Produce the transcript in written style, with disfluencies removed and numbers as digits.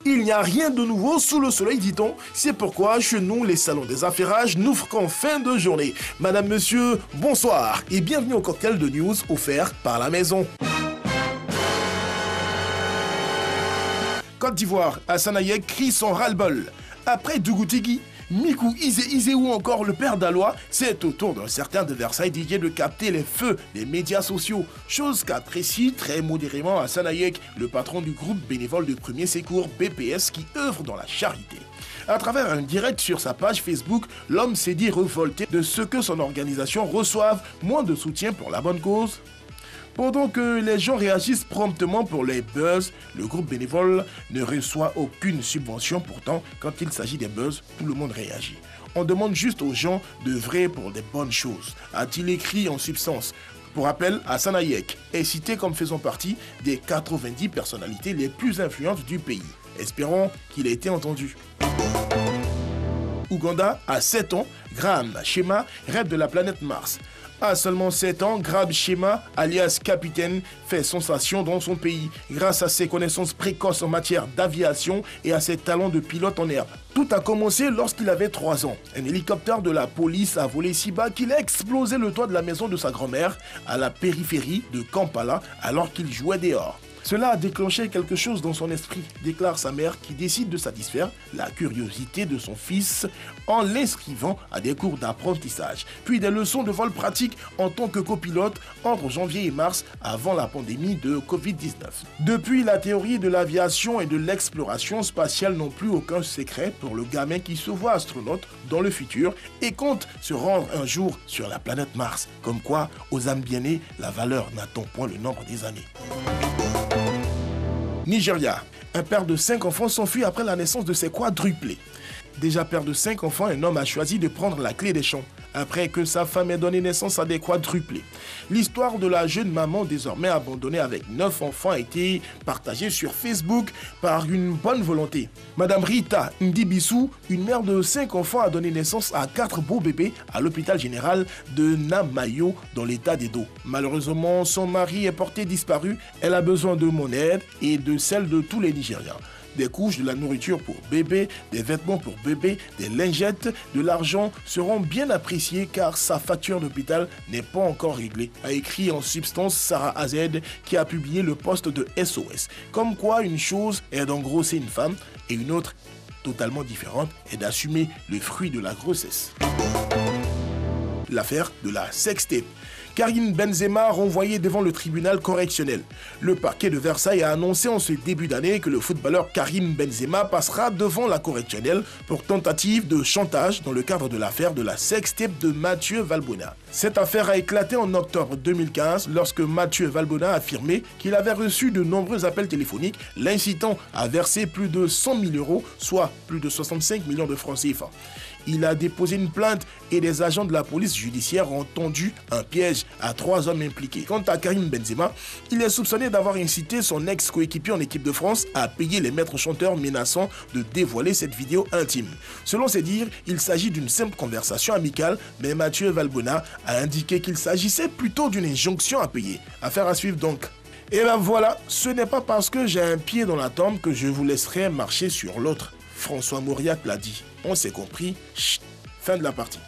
Il n'y a rien de nouveau sous le soleil, dit-on. C'est pourquoi chez nous, les salons des affairages n'ouvrent qu'en fin de journée. Madame, monsieur, bonsoir et bienvenue au cocktail de news offert par la maison. Côte d'Ivoire, Hassana Yek crie son ras-le-bol. Après Dougoutigui, Mikou Izé ou encore le père d'Alois, c'est au tour d'un certain de Versailles Didier de capter les feux des médias sociaux. Chose qu'apprécie très modérément Hassana Yek, le patron du groupe bénévole de premier secours BPS qui œuvre dans la charité. À travers un direct sur sa page Facebook, l'homme s'est dit révolté de ce que son organisation reçoive moins de soutien pour la bonne cause. Pendant que les gens réagissent promptement pour les buzz, le groupe bénévole ne reçoit aucune subvention. Pourtant, quand il s'agit des buzz, tout le monde réagit. On demande juste aux gens d'œuvrer pour des bonnes choses, a-t-il écrit en substance. Pour rappel, Hassana Yek est cité comme faisant partie des 90 personnalités les plus influentes du pays. Espérons qu'il ait été entendu. Ouganda, à 7 ans, Graham Shema rêve de la planète Mars. À seulement 7 ans, Graham Shema, alias Capitaine, fait sensation dans son pays grâce à ses connaissances précoces en matière d'aviation et à ses talents de pilote en herbe. Tout a commencé lorsqu'il avait 3 ans. Un hélicoptère de la police a volé si bas qu'il a explosé le toit de la maison de sa grand-mère à la périphérie de Kampala alors qu'il jouait dehors. Cela a déclenché quelque chose dans son esprit, déclare sa mère qui décide de satisfaire la curiosité de son fils en l'inscrivant à des cours d'apprentissage, puis des leçons de vol pratique en tant que copilote entre janvier et mars avant la pandémie de Covid-19. Depuis, la théorie de l'aviation et de l'exploration spatiale n'ont plus aucun secret pour le gamin qui se voit astronaute dans le futur et compte se rendre un jour sur la planète Mars. Comme quoi, aux âmes bien nées, la valeur n'attend point le nombre des années. Nigeria. Un père de 5 enfants s'enfuit après la naissance de ses quadruplés. Déjà père de 5 enfants, un homme a choisi de prendre la clé des champs après que sa femme ait donné naissance à des quadruplés. L'histoire de la jeune maman désormais abandonnée avec 9 enfants a été partagée sur Facebook par une bonne volonté. Madame Rita Ndibissou, une mère de 5 enfants, a donné naissance à 4 beaux bébés à l'hôpital général de Namayo dans l'état d'Edo. Malheureusement, son mari est porté disparu. Elle a besoin de mon aide et de celle de tous les Nigérians. Des couches, de la nourriture pour bébé, des vêtements pour bébé, des lingettes, de l'argent seront bien appréciés car sa facture d'hôpital n'est pas encore réglée, a écrit en substance Sarah Azed qui a publié le post de SOS. Comme quoi une chose est d'engrosser une femme et une autre totalement différente est d'assumer le fruit de la grossesse. L'affaire de la sextape. Karim Benzema renvoyé devant le tribunal correctionnel. Le parquet de Versailles a annoncé en ce début d'année que le footballeur Karim Benzema passera devant la correctionnelle pour tentative de chantage dans le cadre de l'affaire de la sextape de Mathieu Valbuena. Cette affaire a éclaté en octobre 2015 lorsque Mathieu Valbuena a affirmé qu'il avait reçu de nombreux appels téléphoniques l'incitant à verser plus de 100 000 euros, soit plus de 65 millions de francs CFA. Il a déposé une plainte et des agents de la police judiciaire ont tendu un piège à 3 hommes impliqués. Quant à Karim Benzema, il est soupçonné d'avoir incité son ex-coéquipier en équipe de France à payer les maîtres chanteurs menaçant de dévoiler cette vidéo intime. Selon ses dires, il s'agit d'une simple conversation amicale, mais Mathieu Valbuena a indiqué qu'il s'agissait plutôt d'une injonction à payer. Affaire à suivre donc. Et ben voilà, ce n'est pas parce que j'ai un pied dans la tombe que je vous laisserai marcher sur l'autre. François Mauriac l'a dit. On s'est compris. Chut, fin de la partie.